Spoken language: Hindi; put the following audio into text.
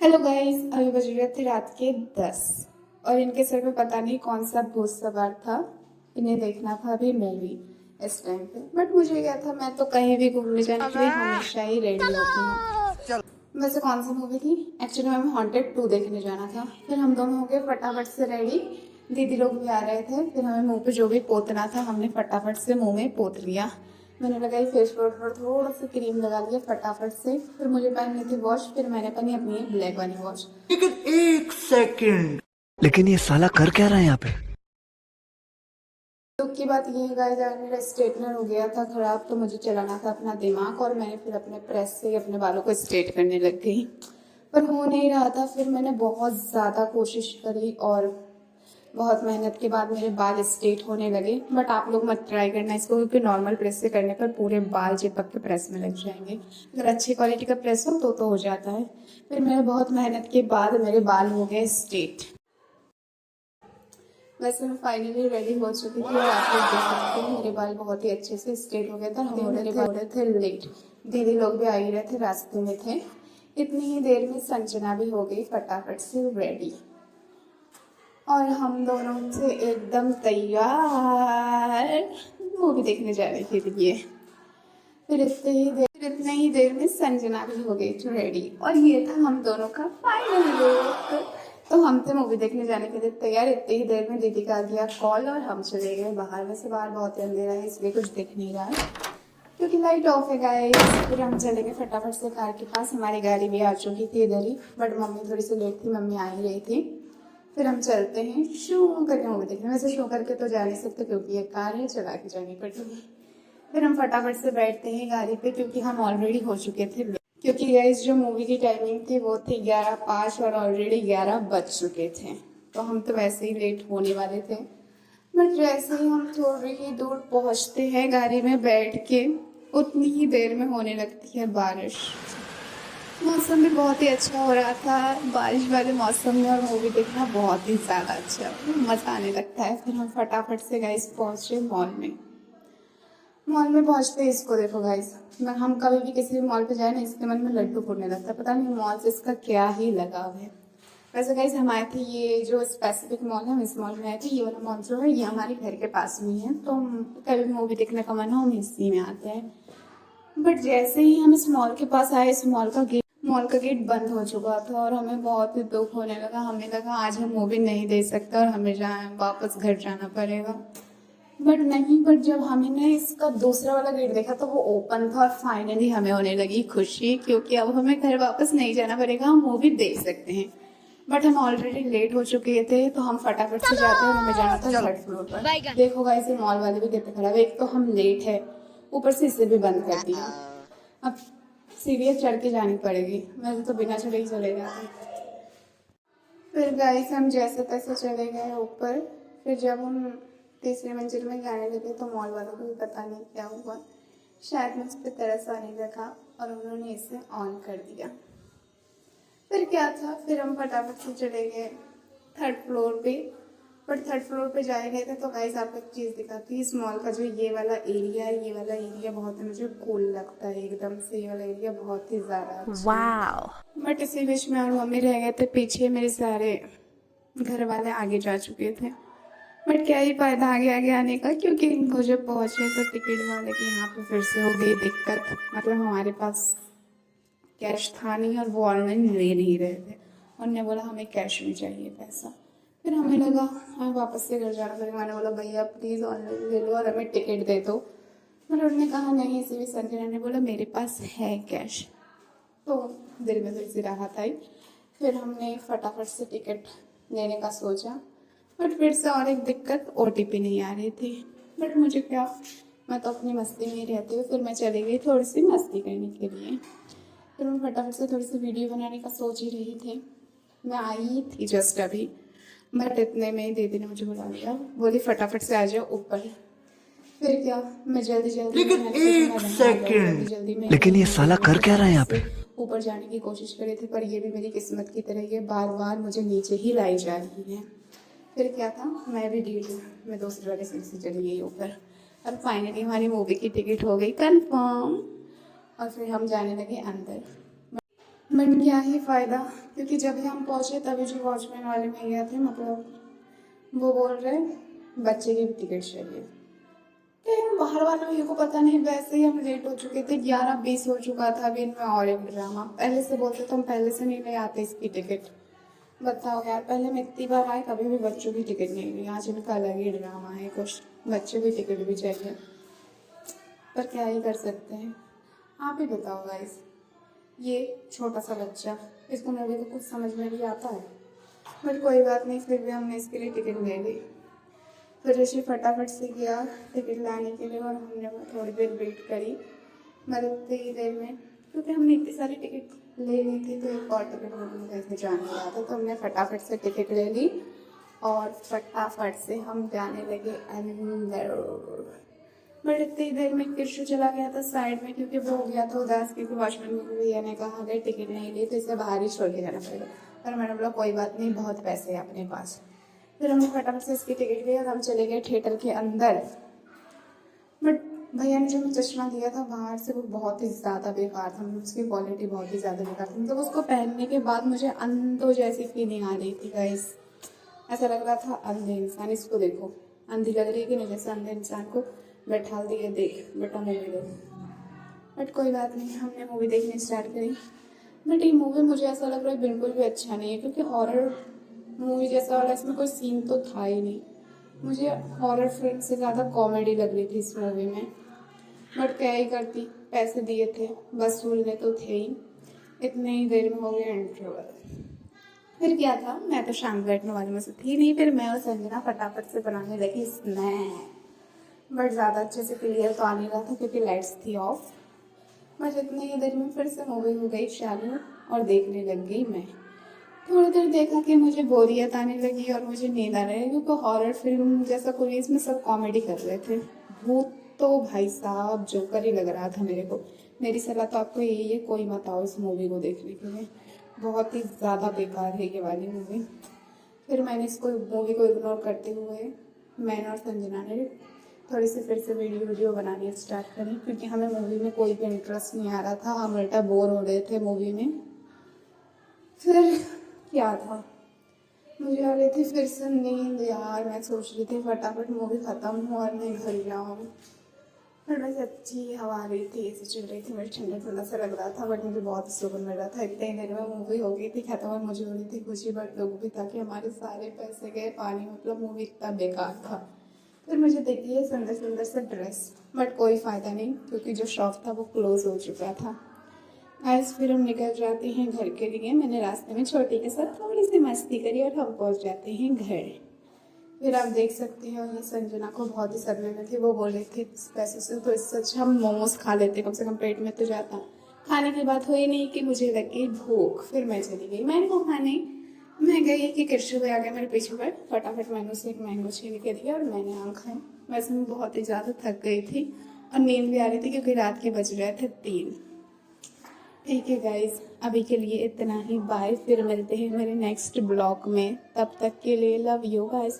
हेलो गाइस, अभी बज रहे थे रात के 10 और इनके सर पे पता नहीं कौन सा भूत सवार था। इन्हें देखना था अभी मूवी इस टाइम पे। बट मुझे क्या था, मैं तो कहीं भी घूमने जाने के लिए हमेशा ही रेडी होती हूँ। वैसे कौन सी मूवी थी? एक्चुअली हमें हॉन्टेड 2 देखने जाना था। फिर हम दोनों हो गए फटाफट से रेडी। दीदी लोग भी आ रहे थे। फिर हमें मुंह पे जो भी पोतना था हमने फटाफट से मुंह में पोत लिया। मैंने लगाई फेस पर थोड़ा सा क्रीम लगा लिया फटाफट से। फिर मुझे पहननी थी वॉश। फिर मैंने पहनी अपनी ब्लैक वाली वॉच। लेकिन एक सेकंड, लेकिन ये साला कर क्या रहा है यहाँ पे? दुख की बात ये है गाइस, यार मेरा स्ट्रेटनर हो गया था खराब, तो मुझे चलाना था अपना दिमाग और मैंने फिर अपने प्रेस से ही अपने बालों को स्ट्रेट करने लग गई। पर हो नहीं रहा था। फिर मैंने बहुत ज़्यादा कोशिश करी और बहुत मेहनत के बाद मेरे बाल स्ट्रेट होने लगे। बट आप लोग मत ट्राई करना इसको, क्योंकि नॉर्मल प्रेस से करने पर पूरे बाल चिपक के प्रेस में लग जाएंगे। अगर अच्छी क्वालिटी का प्रेस हो तो हो जाता है। फिर मेरे बहुत मेहनत के बाद मेरे बाल हो गए स्ट्रेट। वैसे मैं फाइनली रेडी हो चुकी थी और आप लोग देख सकते हैं मेरे बाल बहुत ही अच्छे से स्ट्रेट हो गए थे। हम मेरे बाल थे लेट। दीदी लोग भी आ ही रहे थे, रास्ते में थे। इतनी ही देर में संजना भी हो गई फटाफट से रेडी और हम दोनों थे एकदम तैयार मूवी देखने जाने के लिए। फिर इतने ही देर में संजना भी हो गई थी रेडी और ये था हम दोनों का फाइनल लुक। तो हम थे मूवी देखने जाने के लिए तैयार। इतनी ही देर में दीदी का आ गया कॉल और हम चले गए बाहर। वैसे बाहर बहुत अंधेरा है इसलिए कुछ दिख नहीं रहा है क्योंकि लाइट ऑफ है गाइस। फिर हम चले गए फटाफट से कार के पास। हमारी गाड़ी भी आ चुकी थी इधर ही, बट मम्मी थोड़ी सी लेट थी, मम्मी आ ही रही थी। फिर हम चलते हैं शो करके मूवी देखने। वैसे शो करके तो जा नहीं सकते क्योंकि ये कार है, चला के जानी पड़ेगी। फिर हम फटाफट से बैठते हैं गाड़ी पे क्योंकि हम ऑलरेडी हो चुके थे। क्योंकि गाइस जो मूवी की टाइमिंग थी वो थी 11:05 और ऑलरेडी 11 बज चुके थे, तो हम तो वैसे ही लेट होने वाले थे। बट जैसे ही हम थोड़ी ही दूर पहुंचते हैं गाड़ी में बैठ के, उतनी ही देर में होने लगती है बारिश। मौसम भी बहुत ही अच्छा हो रहा था। बारिश वाले मौसम में और मूवी देखना बहुत ही ज़्यादा अच्छा, मज़ा आने लगता है। फिर हम फटाफट से गाइस पहुंचे मॉल में। मॉल में पहुंचते ही इसको देखो गाइस, हम कभी भी किसी भी मॉल पे जाए ना, इसके मन में लड्डू फूटने लगता है। पता नहीं मॉल से इसका क्या ही लगाव है। वैसे गाइस हम आए थे, ये जो स्पेसिफिक मॉल है हम इस मॉल में आए थे। ये वाला मॉल जो है ये हमारे घर के पास में ही है, तो कभी मूवी देखने का मन हो हम इसी में आते हैं। बट जैसे ही हम इस मॉल के पास आए, इस मॉल का गेट बंद हो चुका था और हमें बहुत ही दुख होने लगा। हमें लगा आज हम मूवी नहीं देख सकते और हमें वापस घर जाना पड़ेगा। बट नहीं, बट जब हमने इसका दूसरा वाला गेट देखा तो वो ओपन था और फाइनली हमें होने लगी खुशी, क्योंकि अब हमें घर वापस नहीं जाना पड़ेगा, हम मूवी देख सकते हैं। बट हम ऑलरेडी लेट हो चुके थे तो हम फटाफट से जाते हैं और हमें जाना था थर्ड फ्लोर पर। देखो गाइस ये मॉल वाले भी कितने खराब है। एक तो हम लेट है, ऊपर से इसे भी बंद कर दिया। अब सीढ़ियाँ चढ़ के जानी पड़ेगी, वैसे तो बिना चढ़े ही चले जाते। फिर गाइस हम जैसे तैसे चले गए ऊपर। फिर जब हम तीसरी मंजिल में जाने लगे तो मॉल वालों को भी पता नहीं क्या हुआ, शायद मुझ पर तरस आने लगा और उन्होंने इसे ऑन कर दिया। फिर क्या था, फिर हम फटाफट से चले गए थर्ड फ्लोर पे। बट थर्ड फ्लोर पे जाए गए थे तो गाइस आपको एक चीज़ दिखाती है। इस मॉल का जो ये वाला एरिया है, ये वाला एरिया बहुत मुझे कूल लगता है एकदम से। ये वाला एरिया बहुत ही ज़्यादा अच्छा है। बट इसी बीच में और मम्मी रह गए थे पीछे, मेरे सारे घर वाले आगे जा चुके थे। बट क्या ही फायदा आगे आगे आने का, क्योंकि वो जब पहुंचे तो टिकट वाले की यहाँ पे फिर से हो गई दिक्कत। मतलब हमारे पास कैश था नहीं और वो ऑनलाइन ले नहीं रहे थे। उन्होंने बोला हमें कैश में चाहिए पैसा। फिर हमें लगा हमें वापस से घर जाना पड़ेगा। मैंने बोला भैया प्लीज़ ऑनलाइन ले लो और हमें टिकट दे दो। मतलब उन्होंने कहा नहीं। इसी भी संजना ने बोला मेरे पास है कैश, तो दिल में थोड़ी सी राहत आई। फिर हमने फटाफट से टिकट लेने का सोचा। बट फिर से और एक दिक्कत, OTP नहीं आ रही थी। बट मुझे क्या, मैं तो अपनी मस्ती में ही रहती हूँ। फिर मैं चली गई थोड़ी सी मस्ती करने के लिए। फिर मैं फटाफट से थोड़ी सी वीडियो बनाने का सोच ही रही थी। मैं आई थी जस्ट अभी, बट इतने में दीदी ने मुझे बुला लिया, बोली फटाफट से आ जाओ ऊपर। फिर क्या, मैं जल्दी जल्दी लेकिन एक सेकंड, जल्दी में लेकिन ये साला कर क्या रहा है यहाँ पे? ऊपर जाने की कोशिश करी थी, पर ये भी मेरी किस्मत की तरह ये बार बार मुझे नीचे ही लाई जा रही है। फिर क्या था, मैं दूसरे वाले सीट से चली गई ऊपर और फाइनली हमारी मूवी की टिकट हो गई कंफर्म और फिर हम जाने लगे अंदर। बट क्या ही फ़ायदा, क्योंकि जब भी हम पहुँचे तभी जो वॉचमैन वाले भैया थे, मतलब वो बोल रहे बच्चे की भी टिकट चाहिए। तो बाहर वाले भैया को पता नहीं, वैसे ही हम लेट हो चुके थे, 11:20 हो चुका था। अभी इनमें और एक ड्रामा, पहले से बोलते तो हम पहले से नहीं ले आते इसकी टिकट। बताओ यार, पहले मैं इतनी बार आए कभी भी बच्चों की टिकट नहीं ली, आज इनका अलग ही ड्रामा है, कुछ बच्चों की टिकट भी चाहिए। पर क्या ही कर सकते हैं, आप ही बताओ गाइस। ये छोटा सा बच्चा, इसको मूवी को कुछ समझ में भी आता है, बट कोई बात नहीं, फिर भी हमने इसके लिए टिकट ले ली। फिर ऋषि फटाफट से गया टिकट लाने के लिए और हमने थोड़ी देर वेट करी, मतलब इतनी देर में, क्योंकि हमने इतनी सारी टिकट ले ली थी तो एक और टिकट हमें कैसे जाने का था, तो हमने फटाफट से टिकट ले ली और फटाफट से हम जाने लगे अंदर। बट इतनी देर में किशु चला गया था साइड में, क्योंकि वो हो गया था उदास, क्योंकि वॉचमैन भैया ने कहा अगर टिकट नहीं ली तो इसे बाहर ही छोड़ के जाना पड़ेगा। पर मैंने बोला कोई बात नहीं, बहुत पैसे हैं अपने पास। फिर हमने फटाफट से इसकी टिकट ली और हम चले गए थिएटर के अंदर। बट भैया ने जो हमें चश्मा दिया था बाहर से, वो बहुत ही ज़्यादा बेकार था, मतलब उसकी क्वालिटी बहुत ही ज़्यादा बेकार थी। मतलब उसको पहनने के बाद मुझे अंधों जैसी फीलिंग आ रही थी गाइस, ऐसा लग रहा था अंधे इंसान, इसको देखो अंधी लग रही है कि नहीं, जैसे अंधे इंसान को बैठा दिए, देख बेटा मूवी देख। बट कोई बात नहीं, हमने मूवी देखनी स्टार्ट करी। बट ये मूवी मुझे ऐसा लग रहा है बिल्कुल भी अच्छा नहीं है, क्योंकि हॉरर मूवी जैसा वाला इसमें कोई सीन तो था ही नहीं। मुझे हॉरर फिल्म से ज़्यादा कॉमेडी लग रही थी इस मूवी में। बट क्या ही करती, पैसे दिए थे, वसूलने तो थे ही। इतने ही देर में हो गया इंटरवल। फिर क्या था, मैं तो शाम बैठने वाली में से थी नहीं, फिर मैं और संजना फटाफट से बनाने लगी स्नैक। बट ज़्यादा अच्छे से क्लियर तो आ नहीं रहा था क्योंकि लाइट्स थी ऑफ। बस इतनी ही देर में फिर से मूवी हो गई चालू और देखने लग गई मैं। थोड़ी देर देखा कि मुझे बोरियत आने लगी और मुझे नींद आ रही, क्योंकि हॉरर फिल्म जैसा कोई, इसमें सब कॉमेडी कर रहे थे। भूत तो भाई साहब जोकर ही लग रहा था मेरे को। मेरी सलाह तो आपको यही है, कोई मत आओ इस मूवी को देखने के लिए, बहुत ही ज़्यादा बेकार है ये वाली मूवी। फिर मैंने इसको मूवी को इग्नोर करते हुए मैंने और संजना ने थोड़ी सी फिर से वीडियो बनानी स्टार्ट करी, क्योंकि हमें मूवी में कोई भी इंटरेस्ट नहीं आ रहा था, हम उल्टा बोर हो रहे थे मूवी में। फिर क्या था, मुझे आ रही थी फिर से नींद यार, मैं सोच रही थी फटाफट मूवी ख़त्म हो और मैं घर जाऊँ। पर बस अच्छी हवा आ रही थी, ऐसी चल रही थी, मुझे ठंडा ठंडा सा लग रहा था, बट मुझे बहुत सुकून मिल रहा था। इतने देर में मूवी हो गई थी खत्म और मुझे हो रही थी खुशी, बट लोग भी था कि हमारे सारे पैसे गए पानी, मतलब मूवी इतना बेकार था। फिर मुझे देखी है सुंदर सुंदर सा ड्रेस, बट कोई फ़ायदा नहीं, क्योंकि जो शॉप था वो क्लोज हो चुका था। आज फिर हम निकल जाते हैं घर के लिए। मैंने रास्ते में छोटी के साथ थोड़ी सी मस्ती करी और हम पहुंच जाते हैं घर। फिर आप देख सकते हो ये संजना को बहुत ही सदमे में थी, वो बोल रही थी इस पैसे से तो इससे अच्छा हम मोमोज खा लेते, कम से कम पेट में तो जाता। खाने की बात हुई नहीं कि मुझे लगी भूख, फिर मैं चली गई मैंगो खाने। मैं गई कि कृष्ण भाई आ गया मेरे पीछे पर, फटाफट मैंने उसे एक मैंगो छीन के दिया और मैंने आम खाए। वैसे मैं बहुत ही ज़्यादा थक गई थी और नींद भी आ रही थी, क्योंकि रात के बज रहे थे 3। ठीक है गाइज, अभी के लिए इतना ही, बाय। फिर मिलते हैं मेरे नेक्स्ट ब्लॉग में, तब तक के लिए लव यू गाइस।